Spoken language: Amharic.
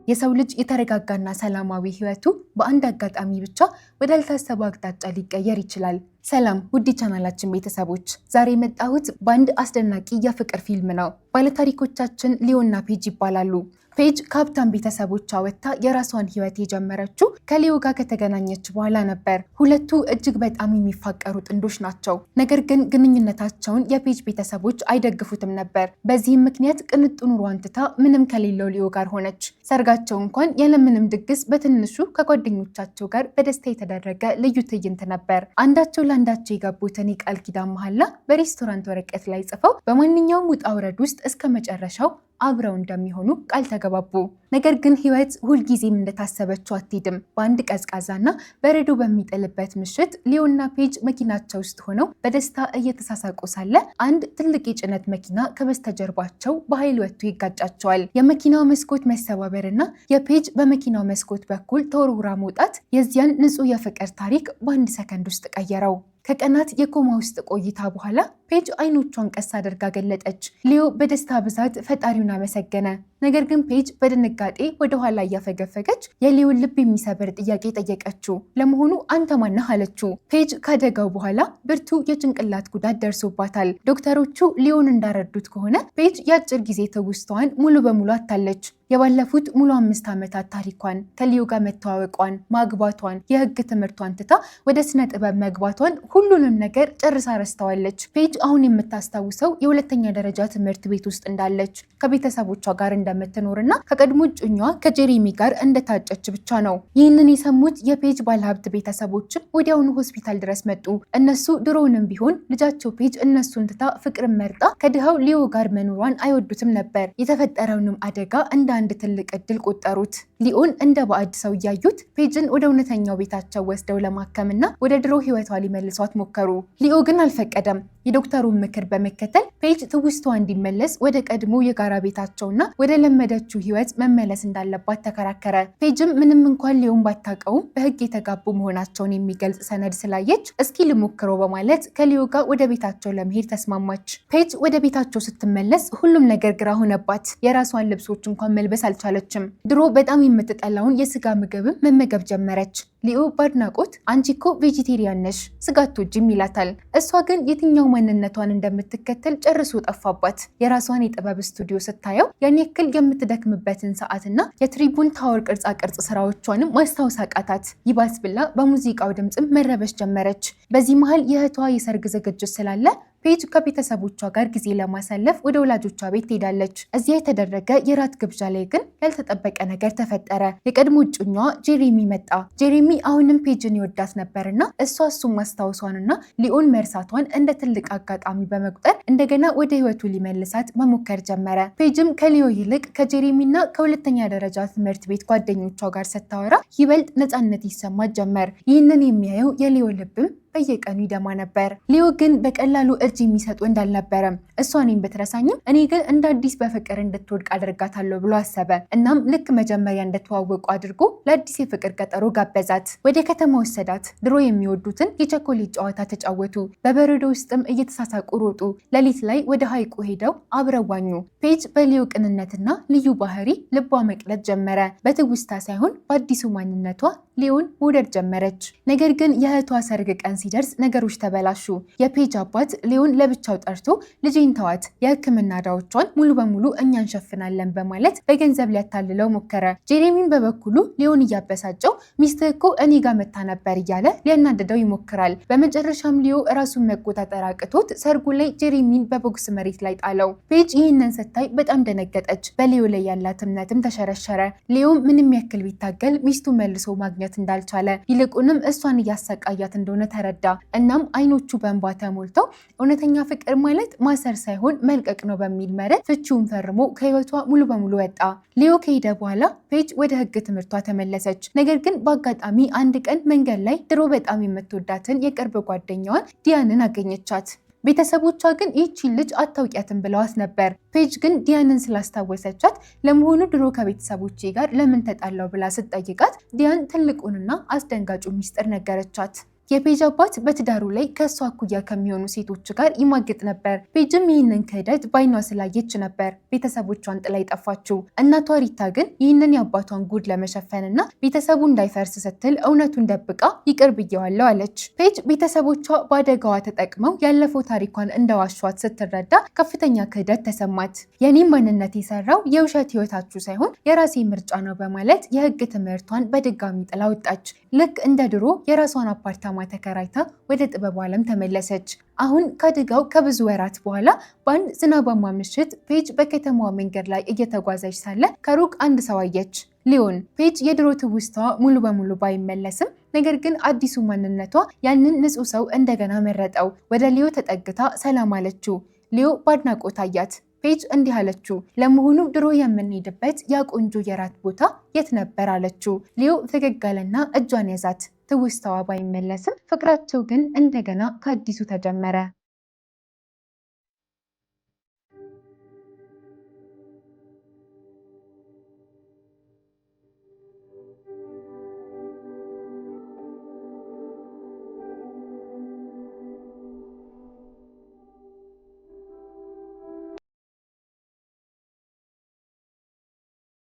የሰው ልጅ የተረጋጋና ሰላማዊ ህይወቱ በአንድ አጋጣሚ ብቻ ወዳልታሰበ አቅጣጫ ሊቀየር ይችላል። ሰላም ውድ ቻናላችን ቤተሰቦች፣ ዛሬ የመጣሁት በአንድ አስደናቂ የፍቅር ፊልም ነው። ባለታሪኮቻችን ሊዮና ፔጅ ይባላሉ። ፔጅ ከሀብታም ቤተሰቦቿ ወጥታ የራሷን ህይወት የጀመረችው ከሊዮ ጋር ከተገናኘች በኋላ ነበር። ሁለቱ እጅግ በጣም የሚፋቀሩ ጥንዶች ናቸው። ነገር ግን ግንኙነታቸውን የፔጅ ቤተሰቦች አይደግፉትም ነበር። በዚህም ምክንያት ቅንጡ ኑሮዋን ትታ ምንም ከሌለው ሊዮ ጋር ሆነች። ሰርጋቸው እንኳን ያለምንም ድግስ በትንሹ ከጓደኞቻቸው ጋር በደስታ የተደረገ ልዩ ትዕይንት ነበር። አንዳቸው ለአንዳቸው የገቡትን የቃል ኪዳን መሐላ በሬስቶራንት ወረቀት ላይ ጽፈው በማንኛውም ውጣ ውረድ ውስጥ እስከ መጨረሻው አብረው እንደሚሆኑ ቃል ተገባቡ። ነገር ግን ህይወት ሁልጊዜም እንደታሰበችው አትሄድም። በአንድ ቀዝቃዛና በረዶ በሚጥልበት ምሽት ሊዮና ፔጅ መኪናቸው ውስጥ ሆነው በደስታ እየተሳሳቁ ሳለ አንድ ትልቅ የጭነት መኪና ከበስተጀርባቸው በኃይል ወጥቶ ይጋጫቸዋል። የመኪናው መስኮት መሰባበርና የፔጅ በመኪናው መስኮት በኩል ተወርውራ መውጣት የዚያን ንጹህ የፍቅር ታሪክ በአንድ ሰከንድ ውስጥ ቀየረው። ከቀናት የኮማ ውስጥ ቆይታ በኋላ ፔጅ አይኖቿን ቀስ አድርጋ ገለጠች። ሊዮ በደስታ ብዛት ፈጣሪውን አመሰገነ። ነገር ግን ፔጅ በድንጋጤ ወደ ኋላ እያፈገፈገች የሊዮን ልብ የሚሰብር ጥያቄ ጠየቀችው። ለመሆኑ አንተ ማነህ አለችው። ፔጅ ካደጋው በኋላ ብርቱ የጭንቅላት ጉዳት ደርሶባታል። ዶክተሮቹ ሊዮን እንዳረዱት ከሆነ ፔጅ የአጭር ጊዜ ትውስታዋን ሙሉ በሙሉ አታለች። የባለፉት ሙሉ 5 ዓመታት ታሪኳን፣ ከሊዮ ጋር መተዋወቋን፣ ማግባቷን፣ የህግ ትምህርቷን ትታ ወደ ስነ ጥበብ መግባቷን ሁሉንም ነገር ጨርሳ ረስተዋለች። ፔጅ አሁን የምታስታውሰው የሁለተኛ ደረጃ ትምህርት ቤት ውስጥ እንዳለች፣ ከቤተሰቦቿ ጋር እንደምትኖርና ከቀድሞ እጮኛዋ ከጄሬሚ ጋር እንደታጨች ብቻ ነው። ይህንን የሰሙት የፔጅ ባለሀብት ቤተሰቦችም ወዲያውኑ ሆስፒታል ድረስ መጡ። እነሱ ድሮውንም ቢሆን ልጃቸው ፔጅ እነሱን ትታ ፍቅርን መርጣ ከድሃው ሊዮ ጋር መኖሯን አይወዱትም ነበር። የተፈጠረውንም አደጋ እንደ አንድ ትልቅ እድል ቆጠሩት። ሊዮን እንደ ባዕድ ሰው እያዩት ፔጅን ወደ እውነተኛው ቤታቸው ወስደው ለማከምና ወደ ድሮ ህይወቷ ሊመልሷት ሞከሩ። ሊዮ ግን አልፈቀደም። የዶክተሩን ምክር በመከተል ፔጅ ትውስቷ እንዲመለስ ወደ ቀድሞ የጋራ ቤታቸውና ወደ ለመደችው ህይወት መመለስ እንዳለባት ተከራከረ። ፔጅም ምንም እንኳን ሊዮን ባታውቀውም በህግ የተጋቡ መሆናቸውን የሚገልጽ ሰነድ ስላየች እስኪ ልሞክረው በማለት ከሊዮ ጋር ወደ ቤታቸው ለመሄድ ተስማማች። ፔጅ ወደ ቤታቸው ስትመለስ ሁሉም ነገር ግራ ሆነባት። የራሷን ልብሶች እንኳን መልበስ አልቻለችም። ድሮ በጣም የምትጠላውን የስጋ ምግብም መመገብ ጀመረች። ሊዮ በአድናቆት አንቺ እኮ ቬጂቴሪያን ነሽ፣ ስጋ አትወጂም ይላታል። እሷ ግን የትኛው ማንነቷን እንደምትከተል ጨርሶ ጠፋባት። የራሷን የጥበብ ስቱዲዮ ስታየው ያን ያክል የምትደክምበትን ሰዓትና የትሪቡን ታወር ቅርጻ ቅርጽ ስራዎቿንም ማስታወስ አቃታት። ይባስ ብላ በሙዚቃው ድምፅም መረበሽ ጀመረች። በዚህ መሀል የእህቷ የሰርግ ዝግጅት ስላለ ፔጅ ከቤተሰቦቿ ጋር ጊዜ ለማሳለፍ ወደ ወላጆቿ ቤት ትሄዳለች። እዚያ የተደረገ የራት ግብዣ ላይ ግን ያልተጠበቀ ነገር ተፈጠረ። የቀድሞ እጮኛዋ ጄሬሚ መጣ። ጄሬሚ አሁንም ፔጅን ይወዳት ነበርና እሱን ማስታወሷንና ሊዮን መርሳቷን እንደ ትልቅ አጋጣሚ በመቁጠር እንደገና ወደ ህይወቱ ሊመልሳት መሞከር ጀመረ። ፔጅም ከሊዮ ይልቅ ከጄሬሚና ከሁለተኛ ደረጃ ትምህርት ቤት ጓደኞቿ ጋር ስታወራ ይበልጥ ነፃነት ይሰማት ጀመር። ይህንን የሚያየው የሊዮ ልብም በየቀኑ ይደማ ነበር። ሊዮ ግን በቀላሉ እጅ የሚሰጥ ወንድ አልነበረም። እሷ እኔን ብትረሳኝም እኔ ግን እንደ አዲስ በፍቅር እንድትወድቅ አድርጋታለሁ ብሎ አሰበ። እናም ልክ መጀመሪያ እንደተዋወቁ አድርጎ ለአዲስ የፍቅር ቀጠሮ ጋበዛት። ወደ ከተማ ወሰዳት። ድሮ የሚወዱትን የቸኮሌት ጨዋታ ተጫወቱ። በበረዶ ውስጥም እየተሳሳቁ ሮጡ። ሌሊት ላይ ወደ ሐይቁ ሄደው አብረው ዋኙ። ፔጅ በሊዮ ቅንነትና ልዩ ባህሪ ልቧ መቅለጥ ጀመረ። በትውስታ ሳይሆን በአዲሱ ማንነቷ ሊዮን መውደድ ጀመረች። ነገር ግን የእህቷ ሰርግ ቀን ሲደርስ ነገሮች ተበላሹ። የፔጅ አባት ሊዮን ለብቻው ጠርቶ ልጄን ተዋት፣ የሕክምና ዕዳዎቿን ሙሉ በሙሉ እኛ እንሸፍናለን በማለት በገንዘብ ሊያታልለው ሞከረ። ጄሬሚን በበኩሉ ሊዮን እያበሳጨው ሚስትህ እኮ እኔ ጋር መታ ነበር እያለ ሊያናድደው ይሞክራል። በመጨረሻም ሊዮ ራሱን መቆጣጠር አቅቶት ሰርጉ ላይ ጄሬሚን በቦክስ መሬት ላይ ጣለው። ፔጅ ይህንን ስታይ በጣም ደነገጠች። በሊዮ ላይ ያላት እምነትም ተሸረሸረ። ሊዮም ምንም ያክል ቢታገል ሚስቱ መልሶ ማግኘት እንዳልቻለ ይልቁንም እሷን እያሰቃያት እንደሆነ ተረዳ። እናም አይኖቹ በእንባ ተሞልተው እውነተኛ ፍቅር ማለት ማሰር ሳይሆን መልቀቅ ነው በሚል መርህ ፍቺውን ፈርሞ ከህይወቷ ሙሉ በሙሉ ወጣ። ሊዮ ከሄደ በኋላ ፔጅ ወደ ህግ ትምህርቷ ተመለሰች። ነገር ግን በአጋጣሚ አንድ ቀን መንገድ ላይ ድሮ በጣም የምትወዳትን የቅርብ ጓደኛዋን ዲያንን አገኘቻት። ቤተሰቦቿ ግን ይህቺን ልጅ አታውቂያትም ብለዋት ነበር። ፔጅ ግን ዲያንን ስላስታወሰቻት ለመሆኑ ድሮ ከቤተሰቦቼ ጋር ለምን ተጣላው ብላ ስትጠይቃት ዲያን ትልቁንና አስደንጋጩ ሚስጥር ነገረቻት። የፔጅ አባት በትዳሩ ላይ ከእሷ እኩያ ከሚሆኑ ሴቶች ጋር ይማግጥ ነበር። ፔጅም ይህንን ክህደት በዓይኗ ስላየች ነበር ቤተሰቦቿን ጥላ የጠፋችው። እናቷ ሪታ ግን ይህንን የአባቷን ጉድ ለመሸፈንና ቤተሰቡ እንዳይፈርስ ስትል እውነቱን ደብቃ ይቅር ብየዋለሁ አለች። ፔጅ ቤተሰቦቿ በአደጋዋ ተጠቅመው ያለፈው ታሪኳን እንደዋሿት ስትረዳ ከፍተኛ ክህደት ተሰማት። የኔም ማንነት የሰራው የውሸት ህይወታችሁ ሳይሆን የራሴ ምርጫ ነው በማለት የህግ ትምህርቷን በድጋሚ ጥላ ወጣች። ልክ እንደ ድሮ የራሷን አፓርታማ ተከራይታ ወደ ጥበቡ ዓለም ተመለሰች። አሁን ከአደጋው ከብዙ ወራት በኋላ በአንድ ዝናባማ ምሽት ፔጅ በከተማዋ መንገድ ላይ እየተጓዘች ሳለ ከሩቅ አንድ ሰው አየች። ሊዮን። ፔጅ የድሮ ትውስታዋ ሙሉ በሙሉ ባይመለስም ነገር ግን አዲሱ ማንነቷ ያንን ንጹህ ሰው እንደገና መረጠው። ወደ ሊዮ ተጠግታ ሰላም አለችው። ሊዮ በአድናቆት አያት። ፔጅ እንዲህ አለችው፣ ለመሆኑ ድሮ የምንሄድበት ያ ቆንጆ የራት ቦታ የት ነበር አለችው። ሊዮ ፈገግ አለና እጇን ያዛት። ትውስታዋ ባይመለስም ፍቅራቸው ግን እንደገና ከአዲሱ ተጀመረ።